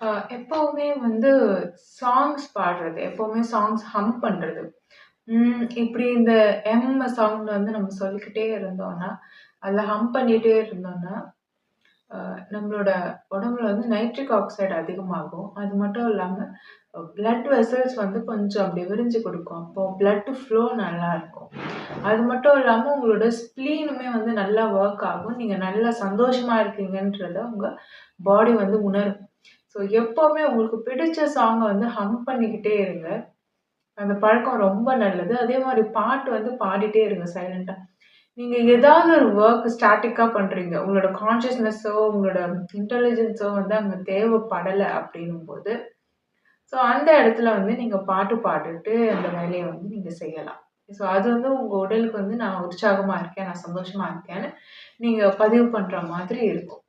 அ எப்பவுமே வந்து சாங்ஸ் பாடுறது, எப்பவுமே சாங்ஸ் ஹம் பண்றது. இப்படி இந்த சாங்ல வந்து நம்ம சொல்லிக்கிட்டே இருந்தோம்னா, அதில ஹம் பண்ணிட்டே இருந்தோம்னா, நம்மளோட உடம்புல வந்து நைட்ரிக் ஆக்சைடு அதிகமாகும். அது மட்டும் இல்லாம பிளட் வெசல்ஸ் வந்து கொஞ்சம் அப்படி விரிஞ்சு கொடுக்கும். அப்போ பிளட் ஃப்ளோ நல்லாருக்கும். அது மட்டும் இல்லாம உங்களோட ஸ்ப்ளீனுமே வந்து நல்லா வொர்க் ஆகும். நீங்க நல்லா சந்தோஷமா இருக்கீங்கன்றத உங்க பாடி வந்து உணரும். ஸோ எப்பவுமே உங்களுக்கு பிடிச்ச சாங்க வந்து ஹம் பண்ணிக்கிட்டே இருங்க. அந்த பழக்கம் ரொம்ப நல்லது. அதே மாரி பாட்டு வந்து பாடிட்டே இருங்க சைலன்ட்டா. நீங்க ஏதாவது ஒரு வொர்க் ஸ்டாட்டிக்கா பண்றீங்க. உங்களோட கான்ஷியஸ்னஸோ, உங்களோட இன்டெலிஜென்ஸோ வந்து அங்க தேவைப்படல அப்படின்னும்போது, ஸோ அந்த இடத்துல வந்து நீங்க பாட்டு பாடிட்டு அந்த வேலைய வந்து நீங்க செய்யலாம். ஸோ அது வந்து உங்க உடலுக்கு வந்து நான் உற்சாகமா இருக்கேன், நான் சந்தோஷமா இருக்கேன்னு நீங்க பதிவு பண்ற மாதிரி இருக்கும்.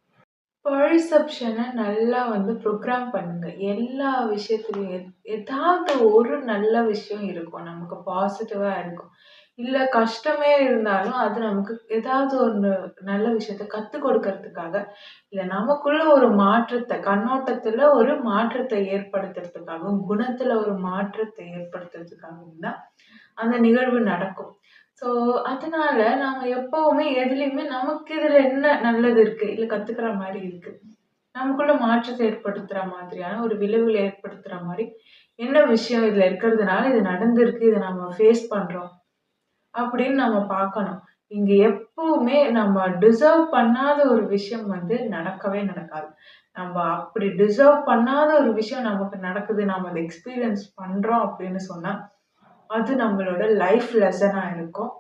பெர்செப்ஷன நல்லா வந்து ப்ரோகிராம் பண்ணுங்க. எல்லா விஷயத்துலயும் ஏதாவது ஒரு நல்ல விஷயம் இருக்கும். நமக்கு பாசிட்டிவா இருக்கும். இல்ல கஷ்டமே இருந்தாலும், அது நமக்கு ஏதாவது ஒண்ணு நல்ல விஷயத்த கத்துக் கொடுக்கறதுக்காக, இல்ல நமக்குள்ள ஒரு மாற்றத்த கண்ணோட்டத்துல ஒரு மாற்றத்தை ஏற்படுத்துறதுக்காகவும், குணத்துல ஒரு மாற்றத்தை ஏற்படுத்துறதுக்காகவும் தான் அந்த நிகழ்வு நடக்கும். ஸோ, அதனால நாம எப்பவுமே எதுலயுமே நமக்கு இதுல என்ன நல்லது இருக்கு? இல்ல கத்துக்கிற மாரி இருக்கு. நமக்குள்ள மாற்றத்தை ஏற்படுத்துற மாதிரியான ஒரு விளைவுகள ஏற்படுத்துற மாரி, என்ன விஷயம் இதுல இருக்கிறதுனால இது நடந்திருக்கு. இத நம்ம ஃபேஸ் பண்றோம். அப்படின்னு நம்ம பார்க்கணும். இங்க எப்பவுமே நம்ம டிசர்வ் பண்ணாத ஒரு விஷயம் வந்து நடக்கவே நடக்காது. நம்ம அப்படி டிசர்வ் பண்ணாத ஒரு விஷயம் நமக்கு நடக்குது. நாம அத எக்ஸ்பீரியன்ஸ் பண்றோம் அப்படின்னு சொன்னா, அது நம்மளோட லைஃப் லெசனா இருக்கும்.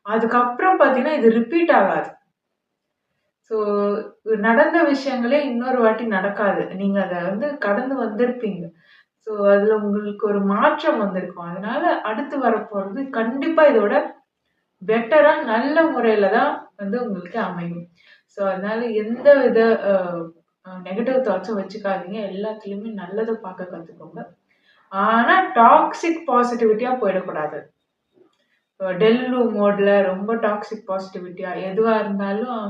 அதுக்கப்புறம் பார்த்தீங்கன்னா, இது ரிப்பீட் ஆகாது. ஸோ நடந்த விஷயங்களே இன்னொரு வாட்டி நடக்காது. நீங்க அத வந்து கடந்து வந்திருப்பீங்க. ஸோ அதுல உங்களுக்கு ஒரு மாற்றம் வந்திருக்கும். அதனால அடுத்து வரப்போறது கண்டிப்பா இதோட பெட்டரா நல்ல முறையில தான் வந்து உங்களுக்கு அமையும். ஸோ அதனால எந்த வித அ நெகட்டிவ் தாட்ஸும் வச்சுக்காதீங்க. எல்லாத்துலயுமே நல்லத பார்க்க கத்துக்கோங்க. ஆனா டாக்ஸிக் பாசிட்டிவிட்டியா போயிடக்கூடாது. டெல்லு மோட்ல ரொம்ப டாக்ஸிக் பாசிட்டிவிட்டியா எதுவா இருந்தாலும்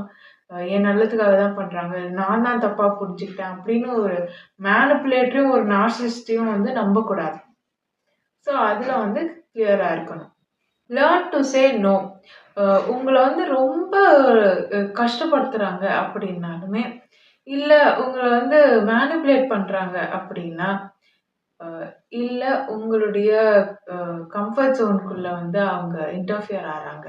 என் நல்லதுக்காக தான் பண்றாங்க. நான் தான் தப்பா புரிஞ்சுக்கிட்டேன் அப்படின்னு ஒரு மேனிபுலேட்டரையும், ஒரு நார்சிசிஸ்டையும் வந்து நம்பக்கூடாது. ஸோ அதுல வந்து கிளியரா இருக்கணும். Learn to say no. அ உங்கள வந்து ரொம்ப கஷ்டப்படுத்துறாங்க அப்படின்னாலுமே, இல்ல உங்கள வந்து மேனிபுலேட் பண்றாங்க அப்படின்னா, அ இல்ல உங்களுடைய கம்ஃபர்ட் ஜோன்க்குள்ள வந்து அவங்க இன்டர்ஃபியர் ஆறாங்க.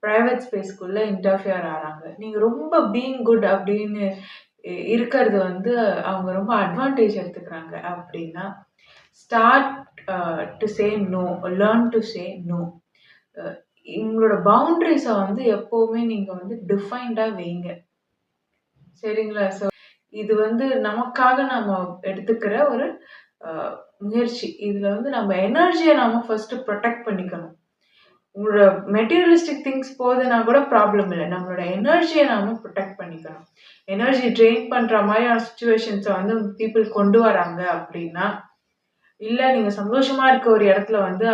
பிரைவேட் ஸ்பேஸ்க்குள்ள இன்டர்ஃபியர் ஆறாங்க. நீங்க ரொம்ப பீயிங் குட் அப்படின்னு இருக்கிறது வந்து அவங்க ரொம்ப அட்வான்டேஜ் எடுத்துக்கிறாங்க அப்படின்னா, start to say no. Learn to say no. அ உங்களோட பவுண்டரீஸ வந்து எப்பவுமே நீங்க வந்து டிஃபைன்டா வைங்க. சரிங்களா? இது வந்து நமக்காக நாம எடுத்துக்கிற ஒரு அ முயற்சி. இதுல வந்து நம்ம எனர்ஜிய நாம ஃபர்ஸ்ட்டு புரொடெக்ட் பண்ணிக்கணும். உங்களோட மெட்டீரியலிஸ்டிக் திங்ஸ் போதுன்னா கூட ப்ராப்ளம் இல்ல. நம்மளோட எனர்ஜிய நாம புரொடெக்ட் பண்ணிக்கணும். எனர்ஜி ட்ரெயின் பண்ற மாரியான சிச்சுவேஷன்ஸ வந்து பீப்பிள் கொண்டு வராங்க அப்படின்னா, இல்ல நீங்க சந்தோஷமா இருக்க ஒரு இடத்துல வந்து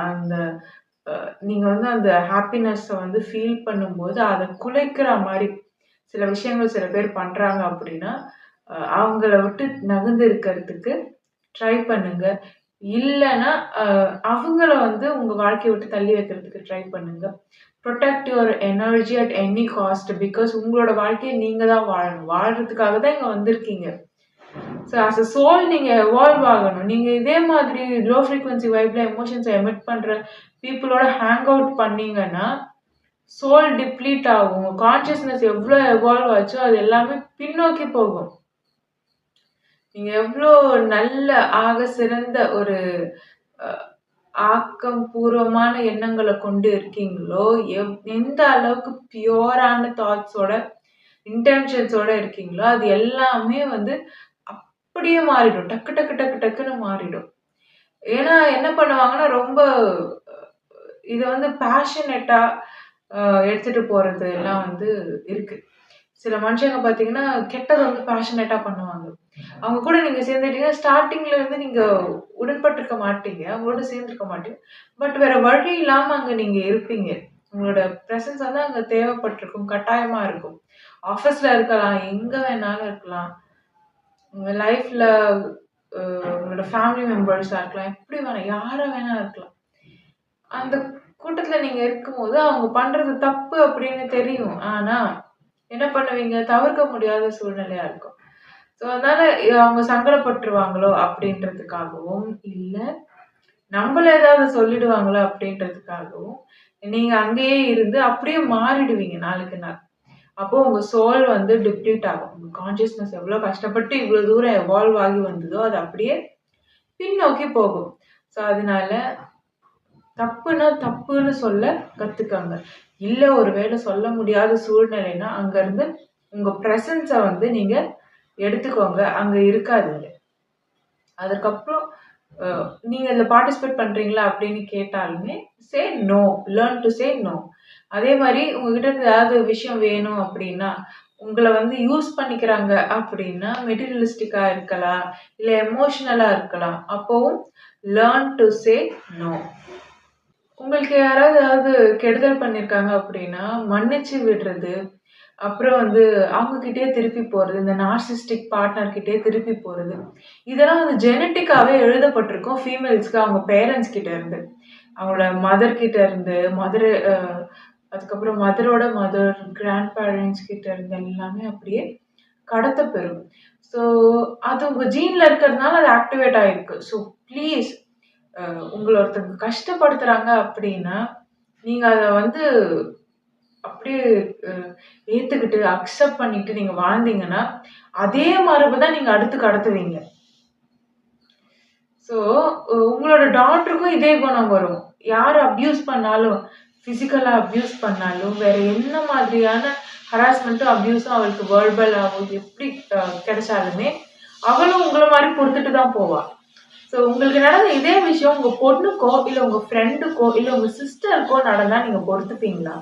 அந்த நீங்க வந்து அந்த ஹாப்பினஸ்ஸ வந்து ஃபீல் பண்ணும்போது, அத குலைக்கிற மாரி சில விஷயங்கள் சில பேர் பண்றாங்க அப்படின்னா, அவங்கள விட்டு நகர்ந்து இருக்கிறதுக்கு ட்ரை பண்ணுங்க. இல்லன்னா, அ அவங்கள வந்து உங்க வாழ்க்கைய விட்டு தள்ளி வைக்கிறதுக்கு ட்ரை பண்ணுங்க. Protect your energy at any cost. Because உங்களோட வாழ்க்கைய நீங்க தான் வாழணும். வாழ்றதுக்காக தான் இங்க வந்திருக்கீங்க. ஸோ ஆஸ் அ சோல் நீங்க எவால்வ் ஆகணும். நீங்க இதே மாதிரி லோ ஃப்ரீக்வன்சி வைப்ல எமோஷன்ஸ எமிட் பண்ற பீப்பிளோட ஹேங் அவுட் பண்ணீங்கன்னா, சோல் டிப்ளீட் ஆகும். உங்க கான்ஷியஸ்னஸ் எவ்ளோ எவால்வ் ஆச்சோ, அது எல்லாமே பின்னோக்கி போகும். நீங்க எவ்ளோ நல்ல ஆக சிறந்த ஒரு அ ஆக்கம் பூர்வமான எண்ணங்கள கொண்டு இருக்கீங்களோ, எந்த அளவுக்கு பியூரான தாட்ஸோட, இன்டென்ஷன்ஸோட இருக்கீங்களோ, அது எல்லாமே வந்து அப்படியே மாறிடும். டக்கு டக்கு டக்கு டக்குன்னு மாறிடும். ஏன்னா என்ன பண்ணுவாங்கன்னா, ரொம்ப இத வந்து பேஷனேட்டா அ எடுத்துட்டு போறது எல்லாம் வந்து இருக்கு. சில மனுஷங்க பார்த்தீங்கன்னா, கெட்டத வந்து பேஷனேட்டா பண்ணுவாங்க. அவங்க கூட நீங்க சேர்ந்துட்டீங்கன்னா, ஸ்டார்ட்டிங்ல இருந்து நீங்க உடன்பட்டுருக்க மாட்டீங்க. அவங்களோட சேர்ந்துருக்க மாட்டீங்க. பட் வேற வழி இல்லாம அங்க நீங்க இருப்பீங்க. உங்களோட பிரசன்ஸ் வந்து அங்க தேவைப்பட்டிருக்கும். கட்டாயமா இருக்கும். ஆஃபீஸ்ல இருக்கலாம், எங்க வேணாலும் இருக்கலாம். உங்க லைஃப்ல உங்களோட ஃபேமிலி மெம்பர்ஸா இருக்கலாம். எப்படி வேணா யாரா வேணா இருக்கலாம். அந்த கூட்டத்துல நீங்க இருக்கும்போது, அவங்க பண்றது தப்பு அப்படின்னு தெரியும். ஆனா, என்ன பண்ணுவீங்க? தவிர்க்க முடியாத சூழ்நிலையா இருக்கும். ஸோ, அதனால அவங்க சங்கடப்பட்டுருவாங்களோ அப்படின்றதுக்காகவும், இல்ல நம்மள ஏதாவது சொல்லிடுவாங்களோ அப்படின்றதுக்காகவும், நீங்க அங்கேயே இருந்து அப்படியே மாறிடுவீங்க நாளுக்கு நாள். அப்போ உங்க சோல் வந்து டிப்ளீட் ஆகும். உங்க கான்ஷியஸ்னஸ் எவ்வளோ கஷ்டப்பட்டு இவ்வளோ தூரம் எவால்வ் ஆகி வந்ததோ, அது அப்படியே பின்னோக்கி போகும். ஸோ, அதனால தப்புன்னா தப்புன்னு சொல்ல கத்துக்கங்க. இல்ல ஒரு வேளை சொல்ல முடியாத சூழ்நிலைன்னா, அங்கருந்து உங்க பிரசன்ஸ வந்து நீங்க எடுத்துக்கோங்க. அங்க இருக்காதீங்க. அதுக்கப்புறம் அ நீங்க இதுல பார்ட்டிசிபேட் பண்றீங்களா? அப்படின்னு கேட்டாலுமே, say no. Learn to say no. அதே மாரி உங்ககிட்ட இருந்து ஏதாவது விஷயம் வேணும் அப்படின்னா, உங்கள வந்து யூஸ் பண்ணிக்கிறாங்க அப்படின்னா, மெட்டீரியலிஸ்டிக்கா இருக்கலாம், இல்ல எமோஷனலா இருக்கலாம். அப்பவும் லேர்ன் டூ சே நோ. உங்களுக்கு யாராவது ஏதாவது கெடுதல் பண்ணியிருக்காங்க அப்படின்னா, மன்னிச்சு விடுறது. அப்புறம் வந்து அவங்க கிட்டயே திருப்பி போறது. இந்த நார்சிஸ்டிக் பார்ட்னர் கிட்டயே திருப்பி போறது. இதெல்லாம் வந்து ஜெனடிக்காவே எழுதப்பட்டிருக்கும் ஃபீமேல்ஸ்க்கு அவங்க பேரண்ட்ஸ் கிட்ட இருந்து. அவங்களோட மதர் கிட்ட இருந்து, அதுக்கப்புறம் மதரோட மதர், கிராண்ட் பேரண்ட்ஸ் கிட்ட இருந்து எல்லாமே அப்படியே கடத்தப்பெறும். ஸோ, அது உங்க ஜீன்ல இருக்கிறதுனால அது ஆக்டிவேட் ஆயிருக்கு. ஸோ, ப்ளீஸ் உங்கள ஒருத்தவங்க கஷ்டப்படுத்துறாங்க அப்படின்னா, நீங்க அத வந்து அப்படியே அ ஏத்துக்கிட்டு, அக்செப்ட் பண்ணிட்டு நீங்க வாழ்ந்தீங்கன்னா, அதே மரபு தான் நீங்க அடுத்து கடத்துவீங்க. ஸோ, உங்களோட டாட்டருக்கும் இதே குணம் வரும். யார் அப்யூஸ் பண்ணாலும், பிசிக்கலா அப்யூஸ் பண்ணாலும், வேற என்ன மாதிரியான ஹராஸ்மென்ட்டும், அப்யூஸும் அவளுக்கு வெர்பலாவோ எப்படி கிடைச்சாலுமே, அவளும் உங்கள மாரி பொறுத்துட்டு தான் போவா. ஸோ, உங்களுக்கு நடந்த இதே விஷயம் உங்க பொண்ணுக்கோ, இல்ல உங்க ஃப்ரெண்டுக்கோ, இல்ல உங்க சிஸ்டருக்கோ நடந்தா நீங்க பொறுத்துப்பீங்களா?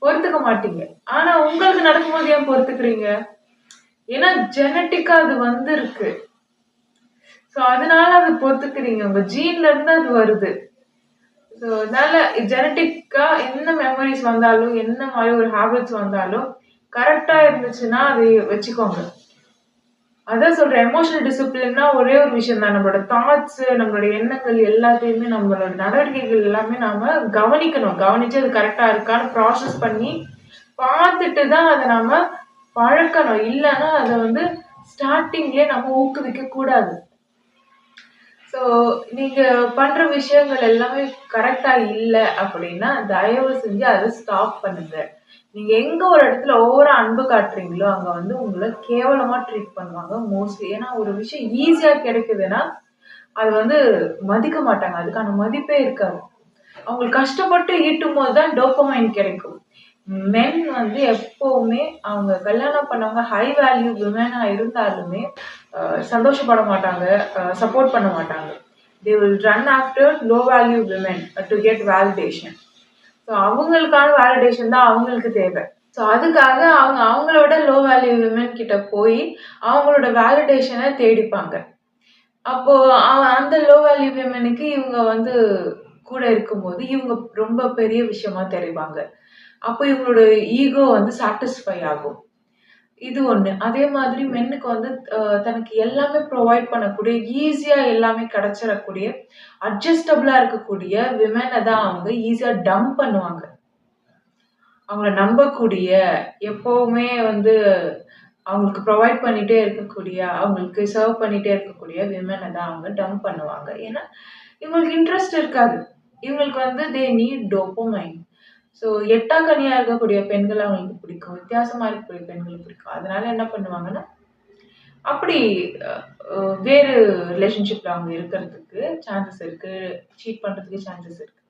பொறுத்துக்க மாட்டீங்க. ஆனா உங்களுக்கு நடக்கும்போது ஏன் பொறுத்துக்கிறீங்க? ஏன்னா ஜெனடிக்கா அது வந்திருக்கு. ஸோ அதனால அது பொறுத்துக்கிறீங்க. உங்க ஜீன்ல இருந்து அது வருது. ஸோ அதனால ஜெனடிக்கா என்ன மெமரீஸ் வந்தாலும், என்ன மாரி ஒரு ஹேபிட்ஸ் வந்தாலும், கரெக்ட்டா இருந்துச்சுன்னா அதை வச்சுக்கோங்க. அதான் சொல்றேன். எமோஷனல் டிசிப்ளின்னா ஒரே ஒரு விஷயம் தான். நம்மளோட தாட்ஸ், நம்மளோட எண்ணங்கள் எல்லாத்தையுமே நம்மளோட நடவடிக்கைகள் எல்லாமே நாம கவனிக்கணும். கவனிச்சு அது கரெக்ட்டா இருக்கான்னு ப்ராசஸ் பண்ணி பார்த்துட்டு தான் அத நாம பழக்கணும். இல்லன்னா அத வந்து ஸ்டார்ட்டிங்லயே நம்ம ஊக்குவிக்க கூடாது. ஸோ நீங்க பண்ற விஷயங்கள் எல்லாமே கரெக்ட்டா இல்ல அப்படின்னா, தயவு செஞ்சு அத ஸ்டாப் பண்ணுங்க. நீங்க எங்க ஒரு இடத்துல ஓவரா அன்பு காட்டுறீங்களோ, அங்க வந்து உங்கள கேவலமா ட்ரீட் பண்ணுவாங்க மோஸ்ட்லி. ஏன்னா ஒரு விஷயம் ஈஸியா கிடைக்குதுன்னா, அது வந்து மதிக்க மாட்டாங்க. அதுக்கான மதிப்பே இருக்காது. அவங்களுக்கு கஷ்டப்பட்டு ஈட்டும்போது தான் டோபமைன் கிடைக்கும். மென் வந்து எப்பவுமே அவங்க கல்யாணம் பண்ணவங்க ஹை வேல்யூ விமனா இருந்தாலுமே சந்தோஷப்பட மாட்டாங்க, சப்போர்ட் பண்ண மாட்டாங்க. They will run after low value women to get validation. So அவங்களுக்கான வேலிடேஷன் தான் அவங்களுக்கு தேவை. ஸோ அதுக்காக அவங்க அவங்களோட லோ வேல்யூ விமன் கிட்ட போய் அவங்களோட வேலிடேஷனை தேடிப்பாங்க. அப்போ அந்த லோ வேல்யூ விமனுக்கு இவங்க வந்து கூட இருக்கும்போது, இவங்க ரொம்ப பெரிய விஷயமா தெரிவாங்க. அப்போ இவங்களோட ஈகோ வந்து சாட்டிஸ்ஃபை ஆகும். இது ஒண்ணு. அதே மாதிரி மென்னுக்கு வந்து தனக்கு எல்லாமே ப்ரொவைட் பண்ணக்கூடிய, ஈஸியா எல்லாமே கிடைச்சிறக்கூடிய, அட்ஜஸ்டபிளா இருக்கக்கூடிய விமன தான் அவங்க ஈஸியா டம்ப் பண்ணுவாங்க. அவங்கள நம்பக்கூடிய, எப்பவுமே வந்து அவங்களுக்கு ப்ரொவைட் பண்ணிட்டே இருக்கக்கூடிய, அவங்களுக்கு சர்வ் பண்ணிட்டே இருக்கக்கூடிய விமன தான் அவங்க டம்ப் பண்ணுவாங்க. ஏன்னா, இவங்களுக்கு இன்ட்ரெஸ்ட் இருக்காது. இவங்களுக்கு வந்து தே நீட் டோபமைன். ஸோ எட்டாக்கனியா இருக்கக்கூடிய பெண்கள அவங்களுக்கு பிடிக்கும். வித்தியாசமா இருக்கக்கூடிய பெண்கள பிடிக்கும். அதனால என்ன பண்ணுவாங்கன்னா, அப்படி அ அ வேறு ரிலேஷன்ஷிப்ல அவங்க இருக்கிறதுக்கு சான்சஸ் இருக்கு. சீட் பண்றதுக்கு சான்சஸ் இருக்கு.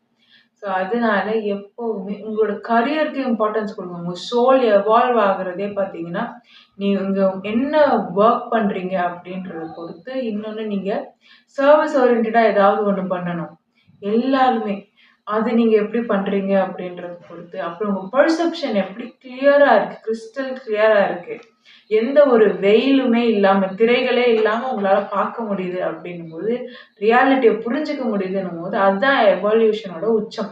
ஸோ அதனால எப்பவுமே உங்களோட கரியருக்கு இம்பார்ட்டன்ஸ் குடுங்க. உங்க சோல் எவால்வ் ஆகுறதே பார்த்தீங்கன்னா, நீங்க என்ன வொர்க் பண்றீங்க அப்படின்றத பொறுத்து. இன்னொன்னு நீங்க சர்விஸ் ஓரியன்டடா ஏதாவது ஒண்ணு பண்ணணும். எல்லாருமே. அது நீங்க எப்படி பண்றீங்க அப்படின்றத பொறுத்து. அப்புறம் உங்க பெர்செப்ஷன் எப்படி கிளியரா இருக்கு. கிறிஸ்டல் கிளியரா இருக்கு. எந்த ஒரு வெயிலுமே இல்லாம, திரைகளே இல்லாம உங்களால பார்க்க முடியுது அப்படின்னும்போது, ரியாலிட்டிய புரிஞ்சுக்க முடியுதுன்னும்போது, அதுதான் எவால்யூஷனோட உச்சம்.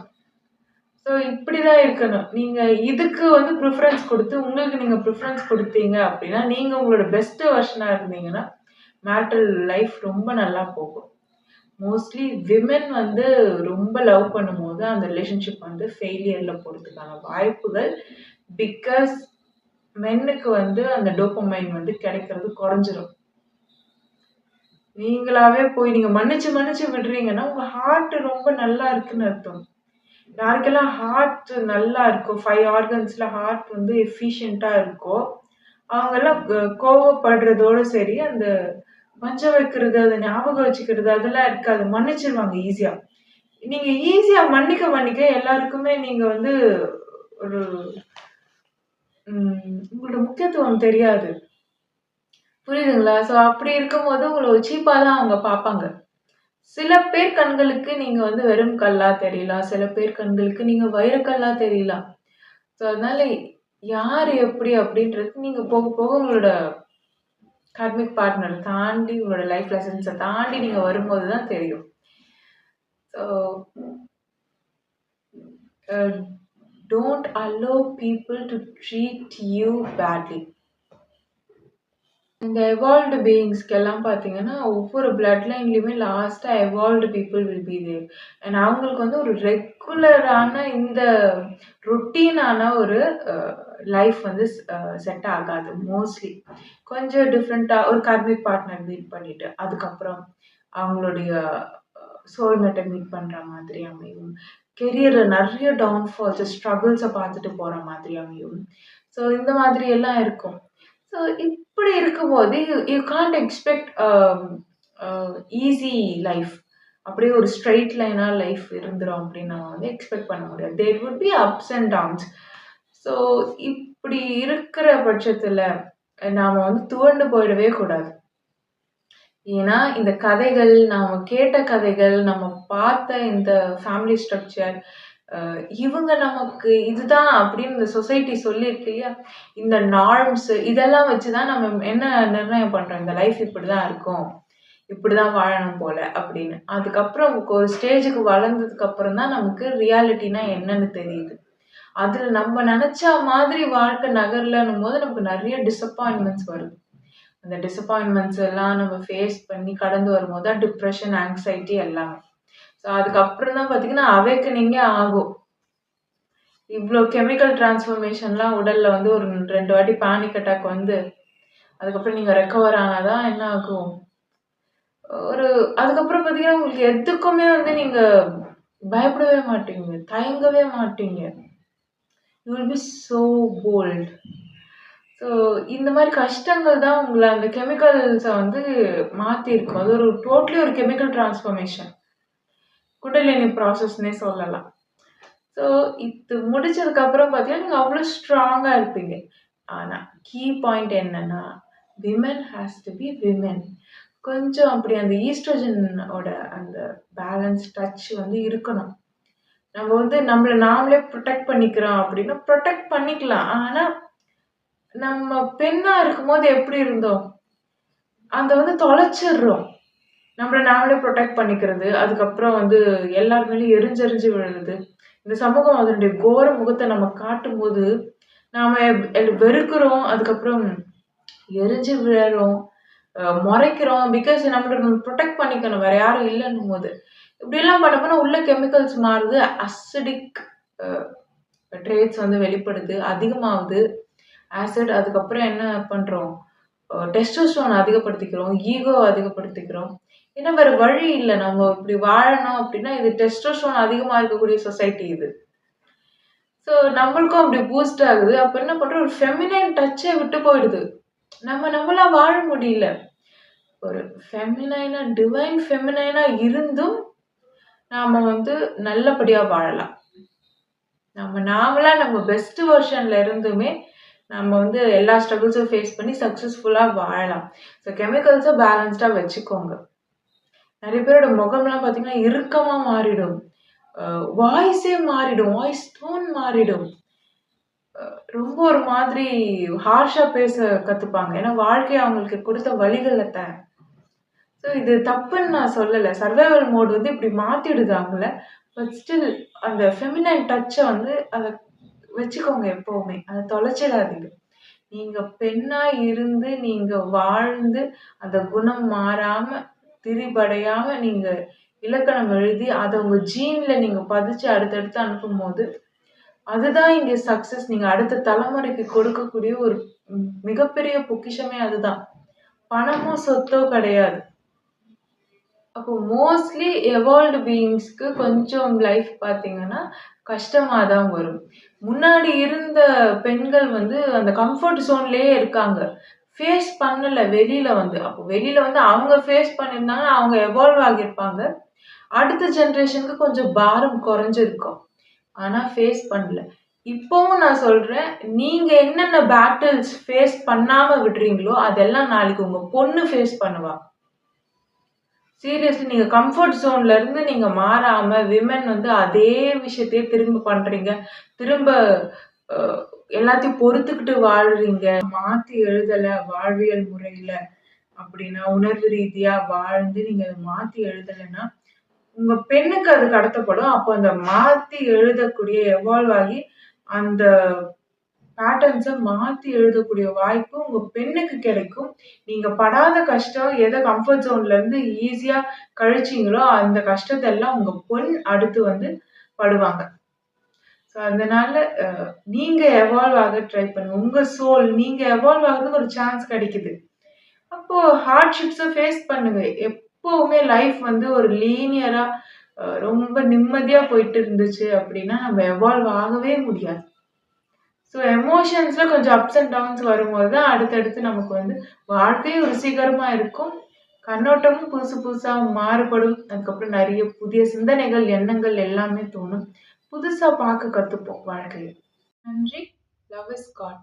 ஸோ இப்படிதான் இருக்கணும். நீங்க இதுக்கு வந்து ப்ரிஃபரன்ஸ் குடுத்து, உங்களுக்கு நீங்க ப்ரிஃபரன்ஸ் குடுத்தீங்க அப்படின்னா, நீங்க உங்களோட பெஸ்ட் வெர்ஷனா இருந்தீங்கன்னா, மேரிட்டல் லைஃப் ரொம்ப நல்லா போகும். மோஸ்ட்லி விமென் வந்து ரொம்ப லவ் பண்ணும்போது, அந்த ரிலேஷன்ஷிப் வந்து ஃபெயிலியர்ல போறதுக்கான வாய்ப்புகள் பிகாஸ் மென்னுக்கு வந்து அந்த டோபமைன் வந்து கிடைக்கிறது குறைஞ்சிரும். நீங்களாவே போய் நீங்க மன்னிச்சு மன்னிச்சு விடுறீங்கன்னா, உங்க ஹார்ட் ரொம்ப நல்லா இருக்குன்னு அர்த்தம். யாருக்கெல்லாம் ஹார்ட் நல்லா இருக்கோ, 5 ஆர்கன்ஸ்ல ஹார்ட் வந்து எஃபிஷியன்ட்டா இருக்கோ, அவங்கலாம் கோவப்படுறதோட சரி, அந்த பஞ்சம் வைக்கிறது, அத ஞாபகம் வச்சுக்கிறது அதெல்லாம் இருக்காது. மன்னிச்சுருவாங்க ஈஸியா. நீங்க ஈஸியா மன்னிக்க மன்னிக்க எல்லாருக்குமே நீங்க வந்து ஒரு உங்களோட முக்கியத்துவம் தெரியாது. புரியுதுங்களா? ஸோ அப்படி இருக்கும்போது உங்கள ஒரு சீப்பா தான் அவங்க பார்ப்பாங்க. சில பேர் கண்களுக்கு நீங்க வந்து வெறும் கல்லா தெரியலாம். சில பேர் கண்களுக்கு நீங்க வைரக்கல்லா தெரியலாம். ஸோ அதனால யார் எப்படி அப்படின்றது நீங்க போக போக உங்களோட கார்மிக் பார்ட்னர் தாண்டி உங்களோட லைஃப் லெசன்ஸ தாண்டி நீங்க வரும்போது தான் தெரியும். So uh don't allow people to treat you badly. இந்த எவால்வ்டு பீயிங்ஸ்க்கெல்லாம் பார்த்தீங்கன்னா, ஒவ்வொரு பிளட் லைன்லயுமே லாஸ்ட்டா evolved people will be there. And அவங்களுக்கு வந்து ஒரு ரெகுலரான இந்த ரொட்டீனான ஒரு அ லைஃப் வந்து செட் ஆகாது மோஸ்ட்லி. கொஞ்சம் டிஃப்ரெண்ட்டா ஒரு கார்மிக் பார்ட்னர் மீட் பண்ணிட்டு, அதுக்கப்புறம் அவங்களுடைய சோல்மேட்ட மீட் பண்ற மாதிரி அமையும். கெரியர்ல நெறைய டவுன்ஃபால்ஸ், ஸ்ட்ரகிள்ஸ பார்த்துட்டு போற மாதிரி அமையும். ஸோ இந்த மாதிரி எல்லாம் இருக்கும். ஸோ இப்படி இருக்கும்போது you can't expect easy life. அப்படியே ஒரு ஸ்ட்ரெயிட் லைனா லைஃப் இருந்துரும் அப்படின்னு நம்ம வந்து எக்ஸ்பெக்ட் பண்ண முடியாது. There would be ups and downs. So இப்படி இருக்கிற பட்சத்துல நாம வந்து துவண்டு போயிடவே கூடாது. ஏன்னா இந்த கதைகள், நாம கேட்ட கதைகள், நம்ம பார்த்த இந்த ஃபேமிலி ஸ்ட்ரக்சர், இவங்க நமக்கு இதுதான் அப்படின்னு இந்த சொசைட்டி சொல்லியிருக்கு இல்லையா? இந்த நார்ம்ஸ் இதெல்லாம் வச்சு தான் நம்ம என்ன நிர்ணயம் பண்றோம். இந்த லைஃப் இப்படிதான் இருக்கும். இப்படிதான் வாழணும் போல அப்படின்னு. அதுக்கப்புறம் ஒரு ஸ்டேஜுக்கு வளர்ந்ததுக்கு அப்புறம் தான் நமக்கு ரியாலிட்டினா என்னன்னு தெரியுது. அதுல நம்ம நெனச்ச மாதிரி வாழ்க்கை நகரலன்னும்போது நமக்கு நெறைய டிசப்பாயின்ட்மெண்ட்ஸ் வருது. அந்த டிசப்பாயின்ட்மெண்ட்ஸ் எல்லாம் நம்ம ஃபேஸ் பண்ணி கடந்து வரும்போது தான் டிப்ரஷன், ஆங்ஸைட்டி எல்லாமே. ஸோ அதுக்கப்புறம் தான் பார்த்தீங்கன்னா, அவேக்கனிங்கே ஆகும். இவ்ளோ கெமிக்கல் டிரான்ஸ்ஃபர்மேஷன்லாம் உடல்ல வந்து ஒரு 2 வாட்டி பேனிக் அட்டாக் வந்து, அதுக்கப்புறம் நீங்க ரெக்கவர் ஆனா தான் என்ன ஆகும்? ஒரு அதுக்கப்புறம் பார்த்தீங்கன்னா, உங்களுக்கு எதுக்குமே வந்து நீங்க பயப்படவே மாட்டீங்க. தயங்கவே மாட்டீங்க. You will be so bold. So இந்த மாரி கஷ்டங்கள் தான் உங்கள அந்த கெமிக்கல்ஸ வந்து மாத்தியிருக்கும். அது ஒரு டோட்டலி ஒரு கெமிக்கல் டிரான்ஸ்ஃபர்மேஷன். குண்டலினி ப்ராசஸ்ன்னே சொல்லலாம். ஸோ இது முடிச்சதுக்கு அப்புறம் பார்த்தீங்கன்னா, நீங்க அவ்ளோ ஸ்ட்ராங்கா இருப்பீங்க. ஆனா, கீ பாயிண்ட் என்னன்னா, women has to be women. கொஞ்சம் அப்படி அந்த ஈஸ்ட்ரோஜன் ஓட அந்த பேலன்ஸ் டச் வந்து இருக்கணும். நம்ம வந்து நம்மள நாமளே புரொடெக்ட் பண்ணிக்கிறோம் அப்படின்னா, புரொடெக்ட் பண்ணிக்கலாம். ஆனா, நம்ம பெண்ணா இருக்கும்போது எப்படி இருந்தோம்? அத வந்து தொலைச்சிடுறோம். நம்மள நாமளே புரொடெக்ட் பண்ணிக்கிறது. அதுக்கப்புறம் வந்து எல்லார் மேலயும் எரிஞ்செரிஞ்சு விழுறது. இந்த சமூகம் அதனுடைய கோர முகத்த நம்ம காட்டும்போது, நாம வெறுக்கிறோம். அதுக்கப்புறம் எரிஞ்சு விழறோம். மொறைக்கிறோம். பிகாஸ் நம்மள நம்ம புரொடெக்ட் பண்ணிக்கணும். வேற யாரும் இல்லன்னும்போது. இப்படியெல்லாம் பண்ண போனா உள்ள கெமிக்கல்ஸ் மாறுது. அசிடிக் அ ட்ரேட்ஸ் வந்து வெளிப்படுது. அதிகமாவுது. ஆசிட் அதுக்கப்புறம் என்ன பண்றோம்? டெஸ்டோஸ்டெரோன் அதிகப்படுத்திக்கிறோம். ஈகோ அதிகப்படுத்திக்கிறோம். ஏன்னா வேற வழி இல்ல. நம்ம இப்படி வாழணும் அப்படின்னா, இது டெஸ்டோஸ்டெரோன் அதிகமா இருக்கக்கூடிய சொசைட்டி இது. ஸோ நம்மளுக்கும் அப்படி பூஸ்ட் ஆகுது. அப்ப என்ன பண்றோம்? ஒரு ஃபெமினைன் டச்சே விட்டு போயிடுது. நம்மளா வாழ முடியல. ஒரு ஃபெமினைனா டிவைன் ஃபெமினைனா இருந்தும், நாம வந்து நல்லபடியா வாழலாம். நாமளா நம்ம பெஸ்ட் வெர்ஷன்ல இருந்துமே, நம்ம வந்து எல்லா ஸ்ட்ரகிள்ஸும் ஃபேஸ் பண்ணி சக்சஸ்ஃபுல்லா வாழலாம். ஸோ கெமிக்கல்ஸ பேலன்ஸ்டா வச்சுக்கோங்க. நெறைய பேரோட முகம்லாம் பார்த்தீங்கன்னா, இறுக்கமா மாறிடும். வாய்ஸே மாறிடும். வாய்ஸ் டோன் மாறிடும். ரொம்ப ஒரு மாதிரி ஹார்ஷா பேச கத்துப்பாங்க. ஏன்னா, வாழ்க்கை அவங்களுக்கு கொடுத்த வலிகள் அத்தன. ஸோ இது தப்புன்னு நான் சொல்லல. சர்வைவல் மோட் வந்து இப்படி மாத்திடுது அவங்கள. பட் ஸ்டில் அந்த ஃபெமினைன் டச்ச வந்து அத வச்சுக்கோங்க எப்பவுமே. அத தொலைச்சிடாதீங்க. நீங்க பெண்ணா இருந்து, நீங்க வாழ்ந்து, அந்த குணம் மாறாம, திரிபடையாம நீங்க இலக்கணம் எழுதி, அத உங்க ஜீன்ல நீங்க பதிச்சு அடுத்தடுத்து அனுப்பும்போது, அதுதான் இங்க சக்சஸ். நீங்க அடுத்த தலைமுறைக்கு கொடுக்கக்கூடிய ஒரு மிகப்பெரிய பொக்கிஷமே அதுதான். பணமோ, சொத்தோ கிடையாது. அப்போ மோஸ்ட்லி எவால்வ்டு பீயிங்ஸ்க்கு கொஞ்சம் லைஃப் பார்த்தீங்கன்னா, கஷ்டமா தான் வரும். முன்னாடி இருந்த பெண்கள் வந்து அந்த கம்ஃபர்ட் ஜோன்லயே இருக்காங்க. ஃபேஸ் பண்ணல வெளியில வந்து. அப்போ வெளியில வந்து அவங்க ஃபேஸ் பண்ணியிருந்தாங்கன்னா, அவங்க எவால்வ் ஆகியிருப்பாங்க. அடுத்த ஜெனரேஷனுக்கு கொஞ்சம் பாரம் குறைஞ்சிருக்கும். ஆனா ஃபேஸ் பண்ணல. இப்பவும் நான் சொல்றேன், நீங்க என்னென்ன பேட்டில்ஸ் ஃபேஸ் பண்ணாம விடுறீங்களோ, அதெல்லாம் நாளைக்கு உங்க பொண்ணு ஃபேஸ் பண்ணுவா. சீரியஸ்லி நீங்க கம்ஃபர்ட் ஜோன்ல இருந்து நீங்க மாறாம, விமென் வந்து அதே விஷயத்தையே திரும்ப பண்றீங்க. திரும்ப அ எல்லாத்தையும் பொறுத்துக்கிட்டு வாழ்றீங்க. மாத்தி எழுதல வாழ்வியல் முறையில அப்படின்னா, உணர்வு ரீதியா வாழ்ந்து நீங்க அத மாத்தி எழுதலன்னா, உங்க பெண்ணுக்கு அது கடத்தப்படும். அப்போ அந்த மாத்தி எழுதக்கூடிய எவால்வ் ஆகி, அந்த பேட்டர்ன்ஸ மாத்தி எழுதக்கூடிய வாய்ப்பு உங்க பெண்ணுக்கு கிடைக்கும். நீங்க படாத கஷ்டம் எத கம்ஃபர்ட் ஜோன்ல இருந்து ஈஸியா கழிச்சீங்களோ, அந்த கஷ்டத்த எல்லாம் உங்க பொண் அடுத்து வந்து படுவாங்க. ஸோ அதனால அ நீங்க எவால்வ் ஆக ட்ரை பண்ணுங்க. உங்க சோல் நீங்க எவால்வ் ஆகுறதுக்கு ஒரு சான்ஸ் கிடைக்குது. அப்போ ஹார்ட்ஷிப்ஸ ஃபேஸ் பண்ணுங்க. எப்பவுமே லைஃப் வந்து ஒரு லீனியரா ரொம்ப நிம்மதியா போயிட்டு இருந்துச்சு அப்படின்னா, நம்ம எவால்வ் ஆகவே முடியாது. ஸோ எமோஷன்ஸ்ல கொஞ்சம் அப்ஸ் அண்ட் டவுன்ஸ் வரும்போது தான் அடுத்தடுத்து நமக்கு வந்து வாழ்க்கையும் ருசிகரமா இருக்கும். கண்ணோட்டமும் புதுசு புதுசா மாறுபடும். அதுக்கப்புறம் நெறைய புதிய சிந்தனைகள், எண்ணங்கள் எல்லாமே தோணும். புதுசா பார்க்க கத்துப்போம் வாழ்க்கைய. நன்றி. Love is God.